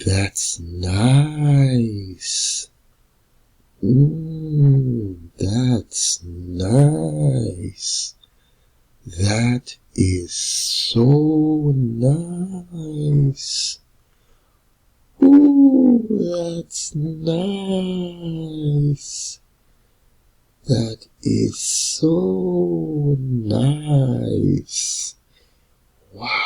That's nice. That's nice. That is so nice. Ooh, that's nice. That is so nice. Wow.